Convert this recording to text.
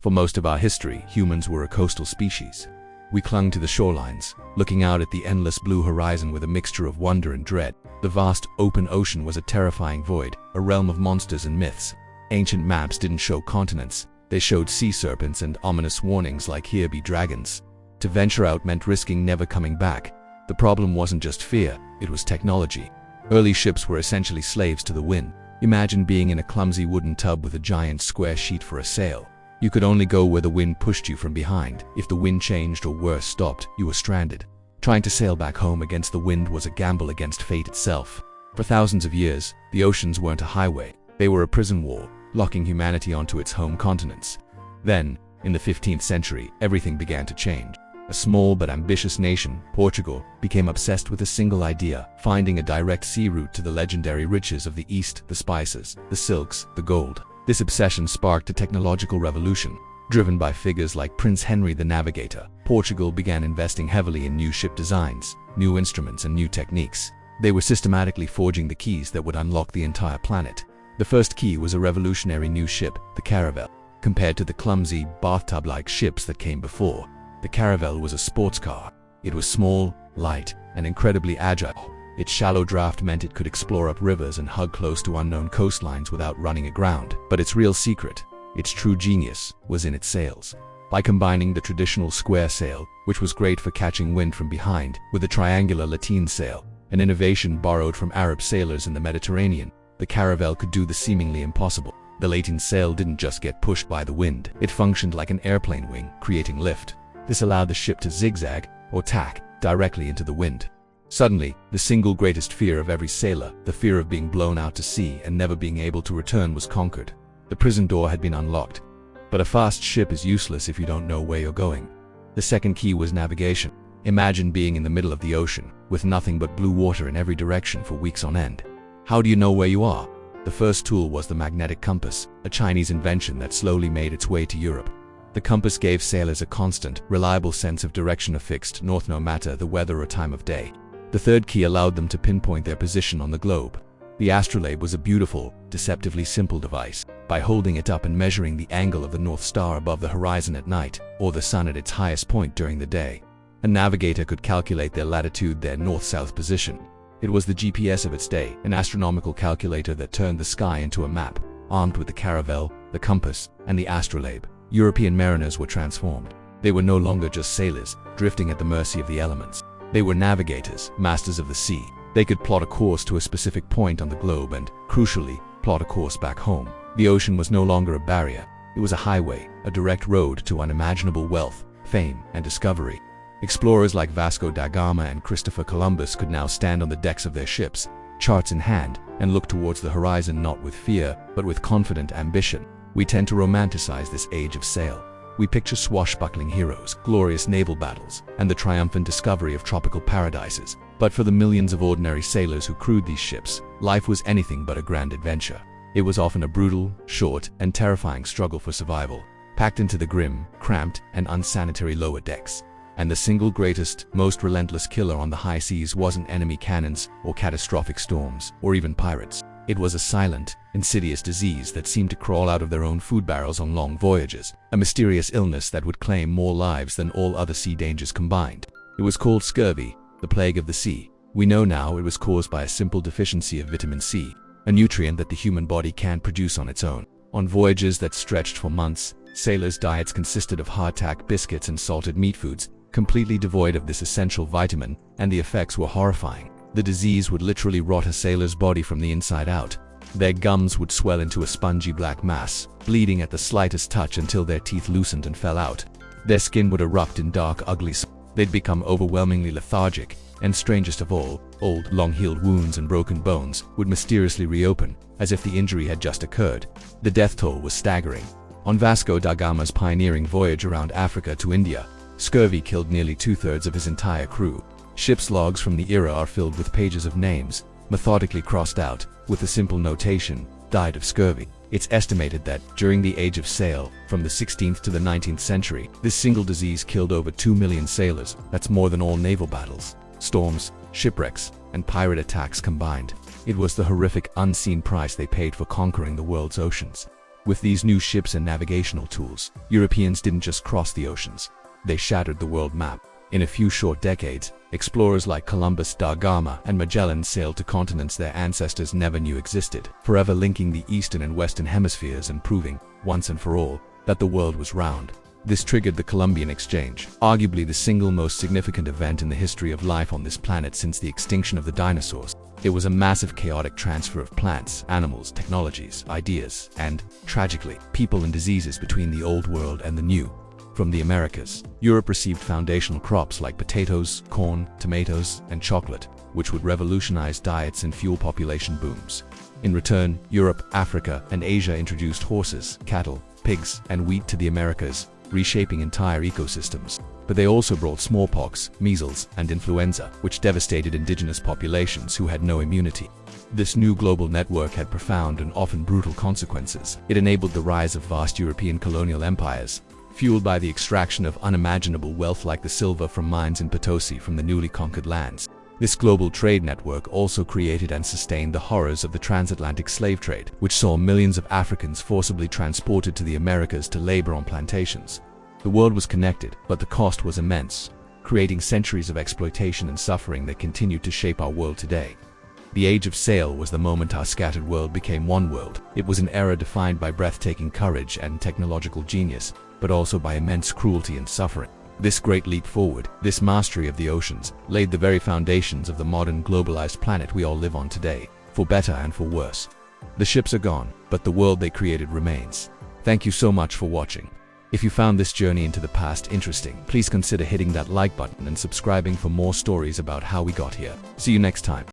For most of our history, humans were a coastal species. We clung to the shorelines, looking out at the endless blue horizon with a mixture of wonder and dread. The vast, open ocean was a terrifying void, a realm of monsters and myths. Ancient maps didn't show continents. They showed sea serpents and ominous warnings like "Here be dragons." To venture out meant risking never coming back. The problem wasn't just fear, it was technology. Early ships were essentially slaves to the wind. Imagine being in a clumsy wooden tub with a giant square sheet for a sail. You could only go where the wind pushed you from behind. If the wind changed or worse stopped, you were stranded. Trying to sail back home against the wind was a gamble against fate itself. For thousands of years, the oceans weren't a highway. They were a prison wall, locking humanity onto its home continents. Then, in the 15th century, everything began to change. A small but ambitious nation, Portugal, became obsessed with a single idea: finding a direct sea route to the legendary riches of the East, the spices, the silks, the gold. This obsession sparked a technological revolution. Driven by figures like Prince Henry the Navigator, Portugal began investing heavily in new ship designs, new instruments, and new techniques. They were systematically forging the keys that would unlock the entire planet. The first key was a revolutionary new ship, the Caravel. Compared to the clumsy, bathtub-like ships that came before, the Caravel was a sports car. It was small, light, and incredibly agile. Its shallow draft meant it could explore up rivers and hug close to unknown coastlines without running aground. But its real secret, its true genius, was in its sails. By combining the traditional square sail, which was great for catching wind from behind, with the triangular lateen sail, an innovation borrowed from Arab sailors in the Mediterranean, the Caravel could do the seemingly impossible. The lateen sail didn't just get pushed by the wind, it functioned like an airplane wing, creating lift. This allowed the ship to zigzag, or tack, directly into the wind. Suddenly, the single greatest fear of every sailor, the fear of being blown out to sea and never being able to return, was conquered. The prison door had been unlocked. But a fast ship is useless if you don't know where you're going. The second key was navigation. Imagine being in the middle of the ocean, with nothing but blue water in every direction for weeks on end. How do you know where you are? The first tool was the magnetic compass, a Chinese invention that slowly made its way to Europe. The compass gave sailors a constant, reliable sense of direction, a fixed north no matter the weather or time of day. The third key allowed them to pinpoint their position on the globe. The astrolabe was a beautiful, deceptively simple device. By holding it up and measuring the angle of the North Star above the horizon at night, or the sun at its highest point during the day, a navigator could calculate their latitude, their north-south position. It was the GPS of its day, an astronomical calculator that turned the sky into a map. Armed with the Caravel, the compass, and the astrolabe, European mariners were transformed. They were no longer just sailors, drifting at the mercy of the elements. They were navigators, masters of the sea. They could plot a course to a specific point on the globe and, crucially, plot a course back home. The ocean was no longer a barrier. It was a highway, a direct road to unimaginable wealth, fame, and discovery. Explorers like Vasco da Gama and Christopher Columbus could now stand on the decks of their ships, charts in hand, and look towards the horizon not with fear, but with confident ambition. We tend to romanticize this age of sail. We picture swashbuckling heroes, glorious naval battles, and the triumphant discovery of tropical paradises. But for the millions of ordinary sailors who crewed these ships, life was anything but a grand adventure. It was often a brutal, short, and terrifying struggle for survival, packed into the grim, cramped, and unsanitary lower decks. And the single greatest, most relentless killer on the high seas wasn't enemy cannons, or catastrophic storms, or even pirates. It was a silent, insidious disease that seemed to crawl out of their own food barrels on long voyages, a mysterious illness that would claim more lives than all other sea dangers combined. It was called scurvy, the plague of the sea. We know now it was caused by a simple deficiency of vitamin C, a nutrient that the human body can't produce on its own. On voyages that stretched for months, sailors' diets consisted of hardtack biscuits and salted meat foods, completely devoid of this essential vitamin, and the effects were horrifying. The disease would literally rot a sailor's body from the inside out. Their gums would swell into a spongy black mass, bleeding at the slightest touch until their teeth loosened and fell out. Their skin would erupt in dark, ugly spots. They'd become overwhelmingly lethargic, and strangest of all, old, long-healed wounds and broken bones would mysteriously reopen, as if the injury had just occurred. The death toll was staggering. On Vasco da Gama's pioneering voyage around Africa to India, scurvy killed nearly two-thirds of his entire crew. Ship's logs from the era are filled with pages of names, methodically crossed out, with the simple notation, "died of scurvy." It's estimated that, during the age of sail, from the 16th to the 19th century, this single disease killed over 2 million sailors. That's more than all naval battles, storms, shipwrecks, and pirate attacks combined. It was the horrific, unseen price they paid for conquering the world's oceans. With these new ships and navigational tools, Europeans didn't just cross the oceans, they shattered the world map. In a few short decades, explorers like Columbus, da Gama, and Magellan sailed to continents their ancestors never knew existed, forever linking the eastern and western hemispheres and proving, once and for all, that the world was round. This triggered the Columbian Exchange, arguably the single most significant event in the history of life on this planet since the extinction of the dinosaurs. It was a massive chaotic transfer of plants, animals, technologies, ideas, and, tragically, people and diseases between the old world and the new. From the Americas, Europe received foundational crops like potatoes, corn, tomatoes, and chocolate, which would revolutionize diets and fuel population booms. In return, Europe, Africa, and Asia introduced horses, cattle, pigs, and wheat to the Americas, reshaping entire ecosystems. But they also brought smallpox, measles, and influenza, which devastated indigenous populations who had no immunity. This new global network had profound and often brutal consequences. It enabled the rise of vast European colonial empires, fueled by the extraction of unimaginable wealth like the silver from mines in Potosi from the newly conquered lands. This global trade network also created and sustained the horrors of the transatlantic slave trade, which saw millions of Africans forcibly transported to the Americas to labor on plantations. The world was connected, but the cost was immense, creating centuries of exploitation and suffering that continued to shape our world today. The age of sail was the moment our scattered world became one world. It was an era defined by breathtaking courage and technological genius, but also by immense cruelty and suffering. This great leap forward, this mastery of the oceans, laid the very foundations of the modern globalized planet we all live on today, for better and for worse. The ships are gone, but the world they created remains. Thank you so much for watching. If you found this journey into the past interesting, please consider hitting that like button and subscribing for more stories about how we got here. See you next time.